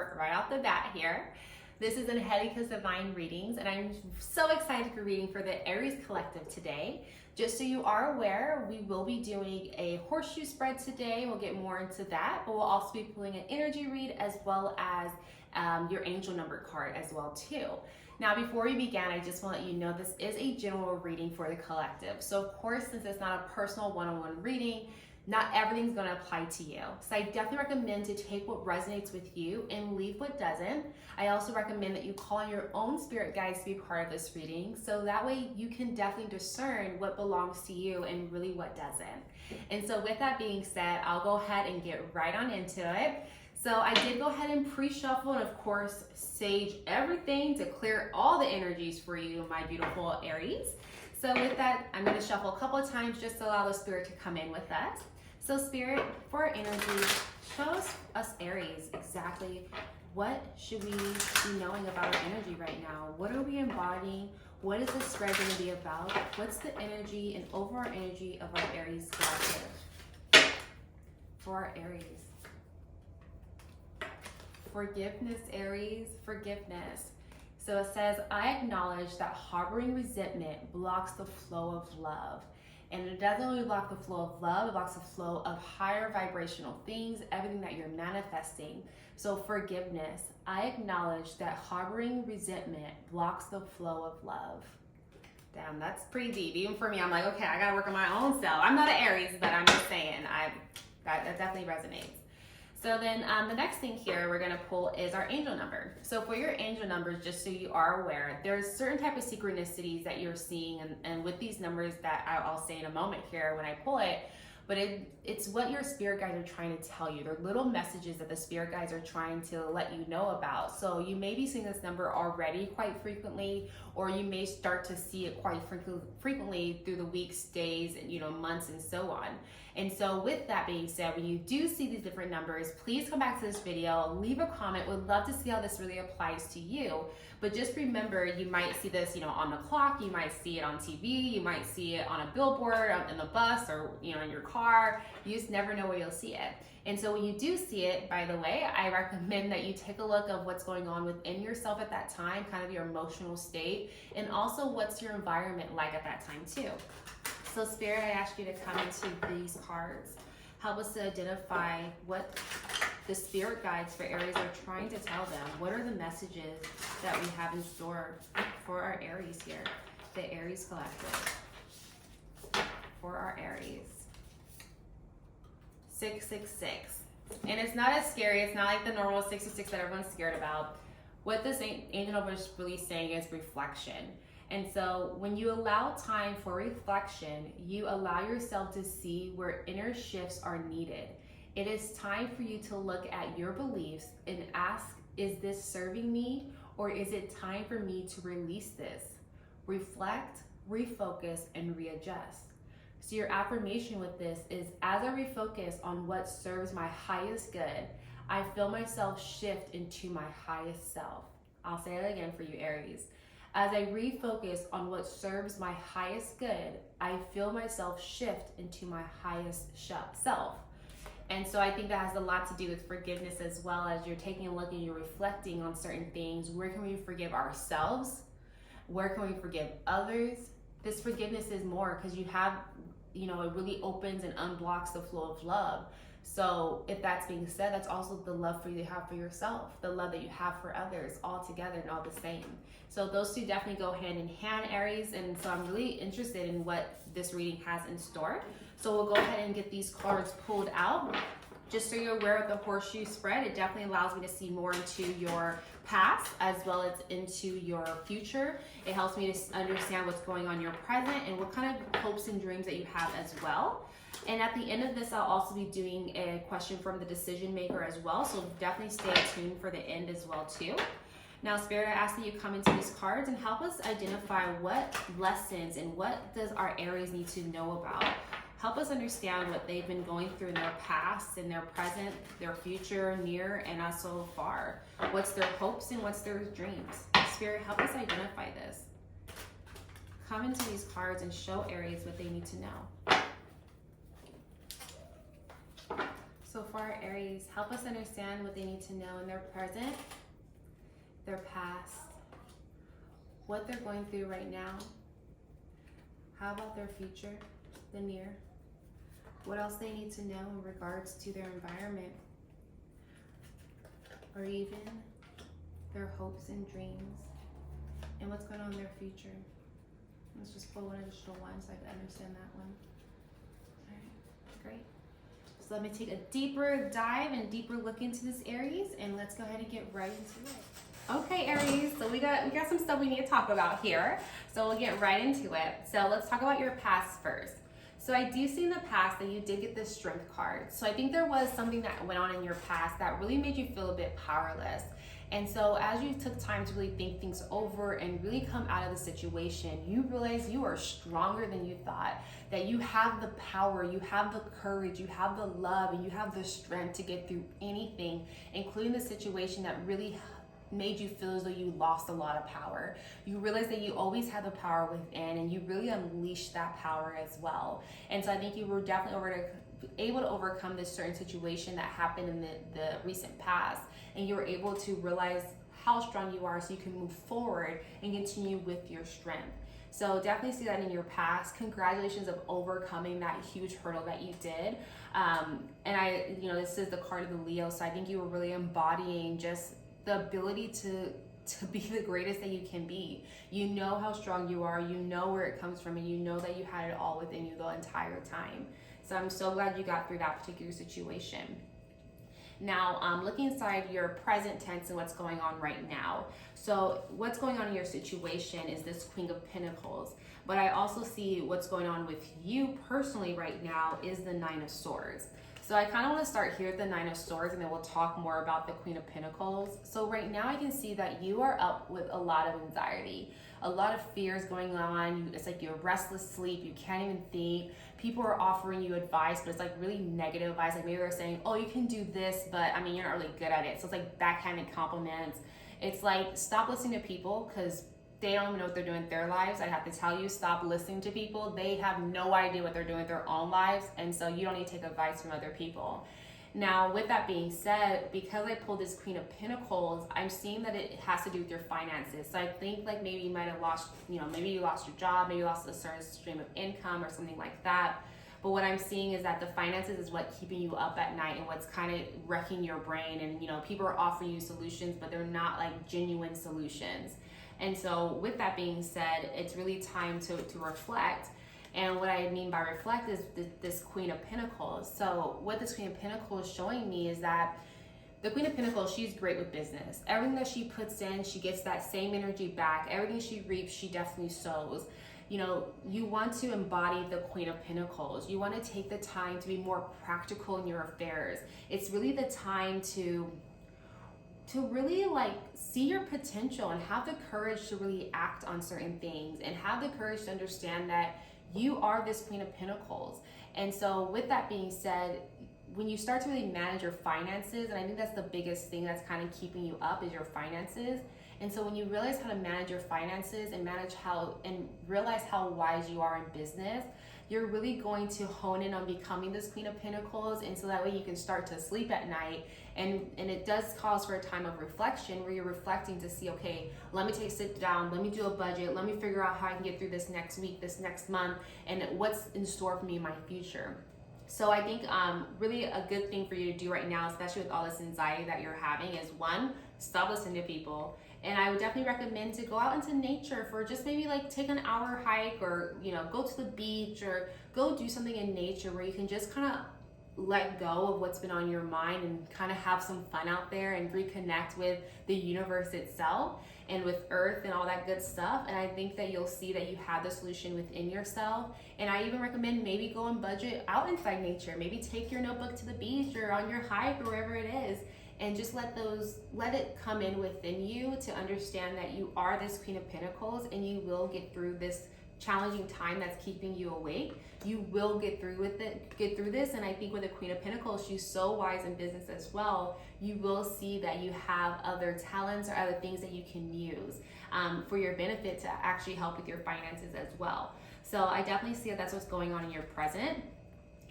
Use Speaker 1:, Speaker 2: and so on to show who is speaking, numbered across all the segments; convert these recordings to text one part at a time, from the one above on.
Speaker 1: start right off the bat here. This is Angelica's Divine Readings, and I'm so excited for reading for the Aries Collective today. Just so you are aware, we will be doing a horseshoe spread today. We'll get more into that, but we'll also be pulling an energy read as well as your angel number card as well too. Now, before we begin, I just want to let you know this is a general reading for the collective. So of course, since it's not a personal one-on-one reading, not everything's going to apply to you. So I definitely recommend to take what resonates with you and leave what doesn't. I also recommend that you call on your own spirit guides to be part of this reading, so that way you can definitely discern what belongs to you and really what doesn't. And so with that being said, I'll go ahead and get right on into it. So I did go ahead and pre-shuffle and of course sage everything to clear all the energies for you, my beautiful Aries. So with that, I'm going to shuffle a couple of times just to allow the spirit to come in with us. So spirit, for our energy, show us Aries exactly what should we be knowing about our energy right now? What are we embodying? What is this spread going to be about? What's the energy and overall energy of our Aries collective? For our Aries. Forgiveness, Aries, forgiveness. So it says, I acknowledge that harboring resentment blocks the flow of love. And it doesn't only block the flow of love, it blocks the flow of higher vibrational things, everything that you're manifesting. So forgiveness, I acknowledge that harboring resentment blocks the flow of love. Damn, that's pretty deep. Even for me, I'm like, okay, I gotta work on my own self. I'm not an Aries, but I'm just saying, that definitely resonates. So then the next thing here we're going to pull is our angel number. So for your angel numbers, just so you are aware, there's certain type of synchronicities that you're seeing, and with these numbers that I'll say in a moment here when I pull it, but it's what your spirit guides are trying to tell you. They're little messages that the spirit guides are trying to let you know about. So you may be seeing this number already quite frequently, or you may start to see it quite frequently through the weeks, days, and months and so on. And so with that being said, when you do see these different numbers, please come back to this video, leave a comment. Would love to see how this really applies to you. But just remember, you might see this, on the clock, you might see it on TV, you might see it on a billboard, in the bus, or in your car. You just never know where you'll see it. And so when you do see it, by the way, I recommend that you take a look of what's going on within yourself at that time, kind of your emotional state, and also what's your environment like at that time too. So Spirit, I ask you to come into these cards. Help us to identify what the spirit guides for Aries are trying to tell them. What are the messages that we have in store for our Aries here? The Aries Collective. For our Aries. 666. And it's not as scary. It's not like the normal 666 that everyone's scared about. What this angel number is really saying is reflection. And so when you allow time for reflection, you allow yourself to see where inner shifts are needed. It is time for you to look at your beliefs and ask, is this serving me, or is it time for me to release this? Reflect, refocus, and readjust. So your affirmation with this is, as I refocus on what serves my highest good, I feel myself shift into my highest self. I'll say it again for you, Aries. As I refocus on what serves my highest good, I feel myself shift into my highest self. And so I think that has a lot to do with forgiveness, as well as you're taking a look and you're reflecting on certain things. Where can we forgive ourselves? Where can we forgive others? This forgiveness is more because you have, it really opens and unblocks the flow of love. So if that's being said, that's also the love for you to have for yourself, the love that you have for others, all together and all the same. So those two definitely go hand in hand, Aries. And so I'm really interested in what this reading has in store. So we'll go ahead and get these cards pulled out. Just so you're aware of the horseshoe spread, it definitely allows me to see more into your past as well as into your future. It helps me to understand what's going on in your present and what kind of hopes and dreams that you have as well. And at the end of this, I'll also be doing a question from the decision maker as well. So definitely stay tuned for the end as well too. Now, Spirit, I ask that you come into these cards and help us identify what lessons and what does our Aries need to know about. Help us understand what they've been going through in their past, in their present, their future, near, and also far. What's their hopes and what's their dreams? Spirit, help us identify this. Come into these cards and show Aries what they need to know. So for our Aries, Aries, help us understand what they need to know in their present, their past, what they're going through right now. How about their future, the near? What else they need to know in regards to their environment, or even their hopes and dreams, and what's going on in their future. Let's just pull one additional one so I can understand that one. All right, great. So let me take a deeper dive and deeper look into this, Aries, and let's go ahead and get right into it. Okay, Aries, so we got some stuff we need to talk about here. So we'll get right into it. So let's talk about your past first. So I do see in the past that you did get this Strength card. So I think there was something that went on in your past that really made you feel a bit powerless. And so as you took time to really think things over and really come out of the situation, you realize you are stronger than you thought, that you have the power, you have the courage, you have the love, and you have the strength to get through anything, including the situation that really made you feel as though you lost a lot of power. You realize that you always have the power within, and you really unleashed that power as well. And so I think you were definitely able to overcome this certain situation that happened in the recent past, and you were able to realize how strong you are so you can move forward and continue with your strength. So definitely see that in your past. Congratulations of overcoming that huge hurdle that you did. And this is the card of the Leo, so I think you were really embodying just the ability to be the greatest that you can be. You know how strong you are, you know where it comes from, and you know that you had it all within you the entire time. So I'm so glad you got through that particular situation. Now, looking inside your present tense and what's going on right now. So what's going on in your situation is this Queen of Pentacles. But I also see what's going on with you personally right now is the Nine of Swords. So I kind of want to start here at the Nine of Swords, and then we'll talk more about the Queen of Pentacles. So right now I can see that you are up with a lot of anxiety, a lot of fears going on. It's like you're restless sleep, you can't even think. People are offering you advice, but it's like really negative advice. Like maybe they're saying, oh, you can do this, but I mean, you're not really good at it. So it's like backhanded compliments. It's like, stop listening to people because they don't even know what they're doing with their lives. I have to tell you, stop listening to people. They have no idea what they're doing with their own lives. And so you don't need to take advice from other people. Now, with that being said, because I pulled this Queen of Pentacles, I'm seeing that it has to do with your finances. So I think like maybe you might have lost, maybe you lost your job, maybe you lost a certain stream of income or something like that. But what I'm seeing is that the finances is what's keeping you up at night and what's kind of wrecking your brain. And, people are offering you solutions, but they're not like genuine solutions. And so with that being said, it's really time to reflect. And what I mean by reflect is this Queen of Pentacles. So what this Queen of Pentacles is showing me is that the Queen of Pentacles, she's great with business. Everything that she puts in, she gets that same energy back. Everything she reaps, she definitely sows. You want to embody the Queen of Pentacles. You want to take the time to be more practical in your affairs. It's really the time to really see your potential and have the courage to really act on certain things and have the courage to understand that you are this Queen of Pentacles. And so with that being said, when you start to really manage your finances, and I think that's the biggest thing that's kind of keeping you up is your finances. And so when you realize how to manage your finances and realize how wise you are in business, you're really going to hone in on becoming this Queen of Pentacles. And so that way you can start to sleep at night. And it does cause for a time of reflection where you're reflecting to see, okay, let me sit down, let me do a budget, let me figure out how I can get through this next week, this next month, and what's in store for me in my future. So I think really a good thing for you to do right now, especially with all this anxiety that you're having, is one, stop listening to people. And I would definitely recommend to go out into nature for just maybe take an hour hike, or go to the beach, or go do something in nature where you can just kind of let go of what's been on your mind and kind of have some fun out there and reconnect with the universe itself and with earth and all that good stuff. And I think that you'll see that you have the solution within yourself. And I even recommend maybe go and budget out inside nature. Maybe take your notebook to the beach or on your hike or wherever it is, and just let it come in within you to understand that you are this Queen of Pentacles and you will get through this challenging time that's keeping you awake. You will get through this. And I think with the Queen of Pentacles, she's so wise in business as well. You will see that you have other talents or other things that you can use for your benefit to actually help with your finances as well. So I definitely see that that's what's going on in your present.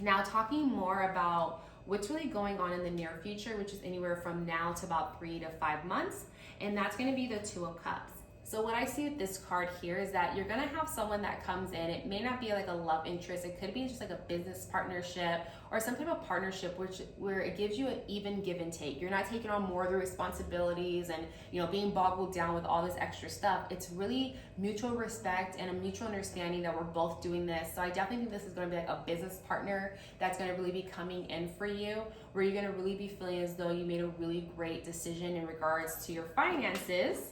Speaker 1: Now, talking more about what's really going on in the near future, which is anywhere from now to about 3 to 5 months. And that's going to be the Two of Cups. So what I see with this card here is that you're going to have someone that comes in. It may not be like a love interest. It could be just like a business partnership or some type of partnership where it gives you an even give and take. You're not taking on more of the responsibilities and, you know, being boggled down with all this extra stuff. It's really mutual respect and a mutual understanding that we're both doing this. So I definitely think this is going to be like a business partner that's going to really be coming in for you, where you're going to really be feeling as though you made a really great decision in regards to your finances,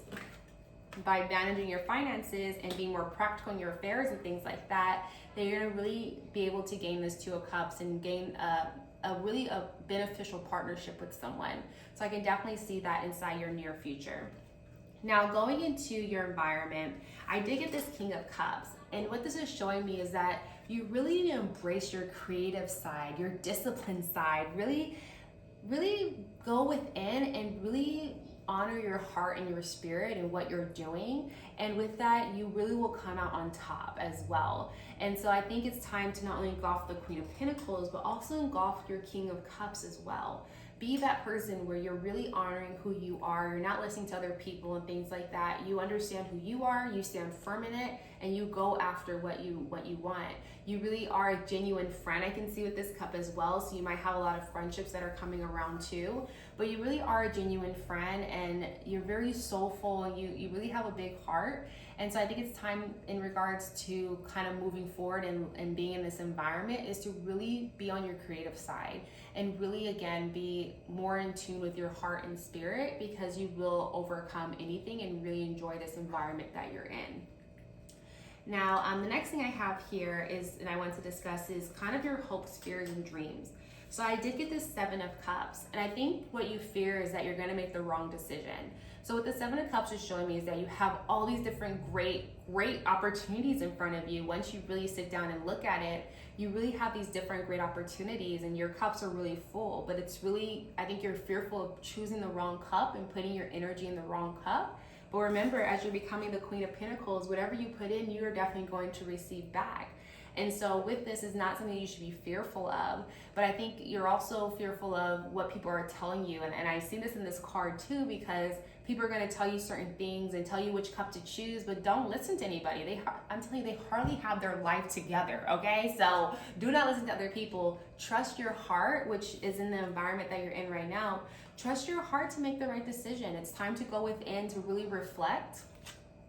Speaker 1: by managing your finances and being more practical in your affairs and things like that, that you're going to really be able to gain this Two of Cups and gain a really beneficial partnership with someone. So I can definitely see that inside your near future. Now, going into your environment, I did get this King of Cups. And what this is showing me is that you really need to embrace your creative side, your disciplined side, really go within and really honor your heart and your spirit and what you're doing, and with that you really will come out on top as well. And so I think it's time to not only engulf the Queen of Pentacles but also engulf your King of Cups as well. Be that person where you're really honoring who you are. You're not listening to other people and things like that. You understand who you are, you stand firm in it, and you go after what you want. You really are a genuine friend, I can see with this cup as well. So you might have a lot of friendships that are coming around too, but you really are a genuine friend and you're very soulful and you really have a big heart. And so I think it's time in regards to kind of moving forward and being in this environment is to really be on your creative side and really, again, be more in tune with your heart and spirit, because you will overcome anything and really enjoy this environment that you're in. Now, the next thing I have here is, and I want to discuss, is kind of your hopes, fears, and dreams. So I did get this Seven of Cups, and I think what you fear is that you're going to make the wrong decision. So what the Seven of Cups is showing me is that you have all these different great opportunities in front of you. Once you really sit down and look at it, you really have these different great opportunities and your cups are really full. But it's really, I think you're fearful of choosing the wrong cup and putting your energy in the wrong cup. But remember, as you're becoming the Queen of Pentacles, whatever you put in, you're definitely going to receive back. And so with this, is not something you should be fearful of, but I think you're also fearful of what people are telling you. And I see this in this card too, because people are going to tell you certain things and tell you which cup to choose, but don't listen to anybody. I'm telling you, they hardly have their life together, okay? So do not listen to other people. Trust your heart, which is in the environment that you're in right now. Trust your heart to make the right decision. It's time to go within to really reflect.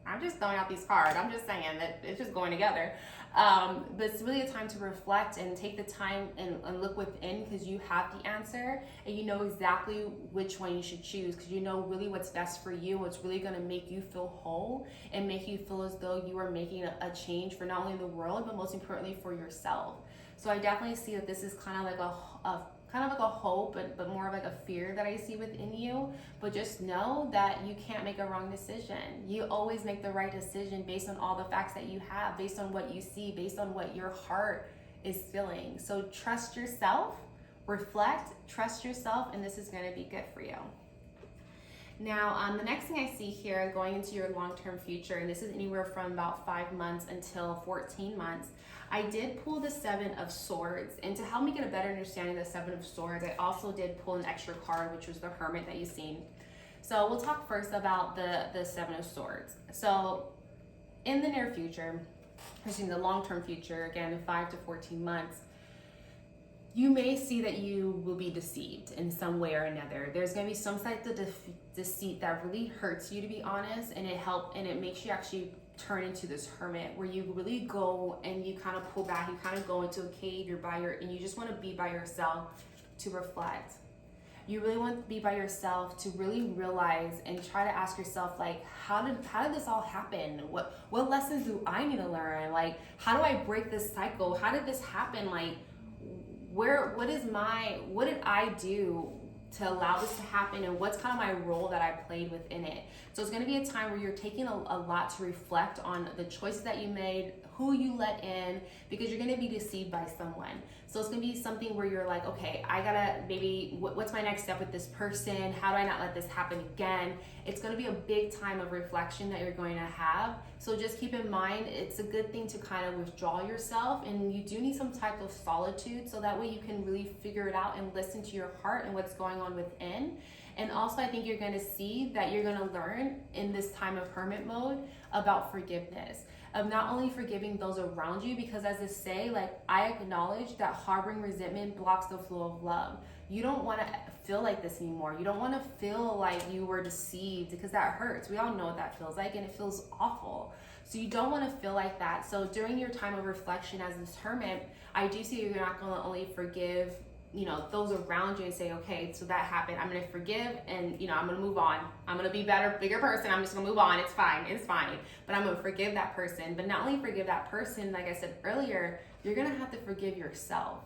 Speaker 1: I'm just throwing out these cards. I'm just saying that it's just going together. But it's really a time to reflect and take the time and look within, because you have the answer and you know exactly which one you should choose, because you know really what's best for you, what's really going to make you feel whole and make you feel as though you are making a change for not only the world, but most importantly for yourself. So I definitely see that this is kind of like a hope, but more of like a fear that I see within you. But just know that you can't make a wrong decision. You always make the right decision based on all the facts that you have, based on what you see, based on what your heart is feeling. So trust yourself, reflect, trust yourself, and this is going to be good for you. Now, the next thing I see here, going into your long-term future, and this is anywhere from about 5 months until 14 months, I did pull the Seven of Swords, and to help me get a better understanding of the Seven of Swords, I also did pull an extra card, which was the Hermit that you've seen. So we'll talk first about the Seven of Swords. So in the near future, the long-term future, again, in 5 to 14 months, you may see that you will be deceived in some way or another. There's going to be some type of deceit that really hurts you, to be honest, and it makes you actually turn into this hermit, where you really go and you kind of pull back, you kind of go into a cave, and you just want to be by yourself to reflect. You really want to be by yourself to really realize and try to ask yourself, like, how did this all happen? What lessons do I need to learn? Like, how do I break this cycle? How did this happen? Like, what did I do to allow this to happen, and what's kind of my role that I played within it. So it's going to be a time where you're taking a lot to reflect on the choices that you made, who you let in, because you're going to be deceived by someone. So it's going to be something where you're like, okay, I gotta maybe, what's my next step with this person? How do I not let this happen again? It's going to be a big time of reflection that you're going to have. So just keep in mind, it's a good thing to kind of withdraw yourself, and you do need some type of solitude, so that way you can really figure it out and listen to your heart and what's going on within. And also, I think you're going to see that you're going to learn in this time of hermit mode about forgiveness, of not only forgiving those around you, because as I say, like, I acknowledge that harboring resentment blocks the flow of love. You don't want to feel like this anymore. You don't want to feel like you were deceived, because that hurts. We all know what that feels like, and it feels awful. So you don't want to feel like that. So during your time of reflection as this hermit, I do see you're not going to only forgive, you know, those around you and say, okay, so that happened, I'm going to forgive, and, you know, I'm going to move on. I'm going to be better, bigger person. I'm just going to move on. It's fine. But I'm going to forgive that person. But not only forgive that person, like I said earlier, you're going to have to forgive yourself.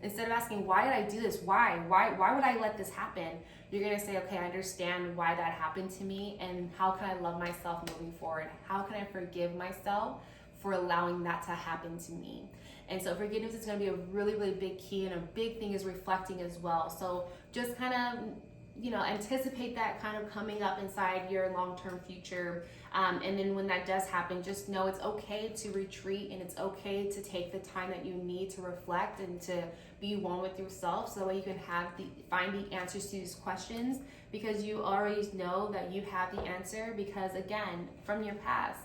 Speaker 1: Instead of asking, why did I do this? Why would I let this happen? You're going to say, okay, I understand why that happened to me, and how can I love myself moving forward? How can I forgive myself for allowing that to happen to me? And so forgiveness is going to be a really, really big key, and a big thing is reflecting as well. So just kind of, you know, anticipate that kind of coming up inside your long-term future. And then when that does happen, just know it's okay to retreat, and it's okay to take the time that you need to reflect and to be one with yourself, so that way you can find the answers to these questions, because you already know that you have the answer, because again, from your past,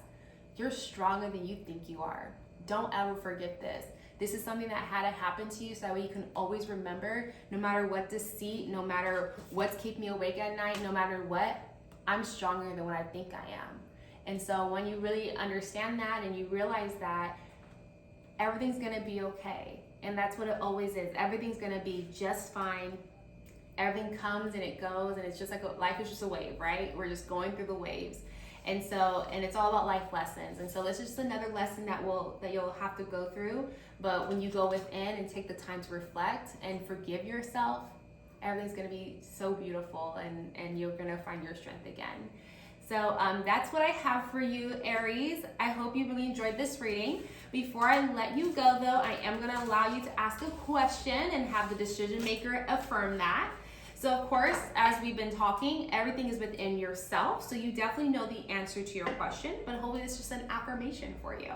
Speaker 1: you're stronger than you think you are. Don't ever forget this. This is something that had to happen to you, so that way you can always remember, no matter what deceit, no matter what's keeping me awake at night, no matter what, I'm stronger than what I think I am. And so when you really understand that and you realize that, everything's gonna be okay. And that's what it always is. Everything's gonna be just fine. Everything comes and it goes, and it's just like life is just a wave, right? We're just going through the waves. And so, and it's all about life lessons. And so this is just another lesson that you'll have to go through. But when you go within and take the time to reflect and forgive yourself, everything's gonna be so beautiful, and you're gonna find your strength again. So that's what I have for you, Aries. I hope you really enjoyed this reading. Before I let you go though, I am gonna allow you to ask a question and have the decision maker affirm that. So of course, as we've been talking, everything is within yourself. So you definitely know the answer to your question, but hopefully it's just an affirmation for you.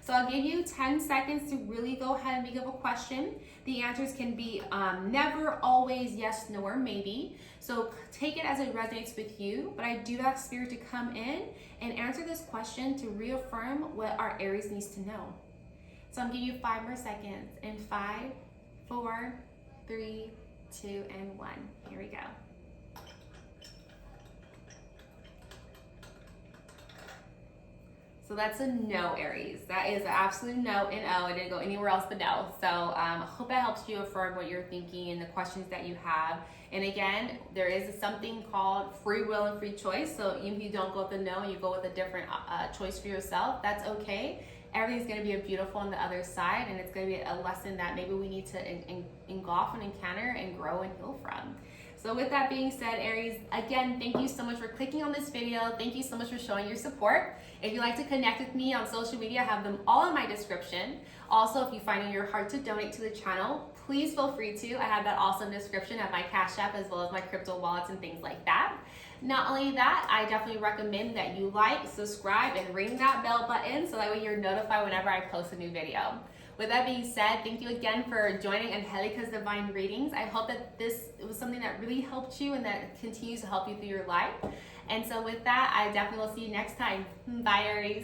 Speaker 1: So I'll give you 10 seconds to really go ahead and think of a question. The answers can be never, always, yes, no, or maybe. So take it as it resonates with you, but I do have spirit to come in and answer this question to reaffirm what our Aries needs to know. So I'm giving you 5 more seconds. In 5, 4, 3, 2, and 1. Here we go. So that's a no, Aries. That is an absolute no and oh. I didn't go anywhere else but no. So I hope that helps you affirm what you're thinking and the questions that you have. And again, there is something called free will and free choice. So even if you don't go with the no and you go with a different choice for yourself, that's okay. Everything's going to be beautiful on the other side, and it's going to be a lesson that maybe we need to engulf and encounter and grow and heal from. So with that being said, Aries, again, thank you so much for clicking on this video. Thank you so much for showing your support. If you'd like to connect with me on social media, I have them all in my description. Also, if you find it in your heart to donate to the channel, please feel free to. I have that also in the description of my Cash App, as well as my crypto wallets and things like that. Not only that, I definitely recommend that you like, subscribe, and ring that bell button, so that way you're notified whenever I post a new video. With that being said, thank you again for joining Angelica's Divine Readings. I hope that this was something that really helped you and that continues to help you through your life. And so with that, I definitely will see you next time. Bye, Aries.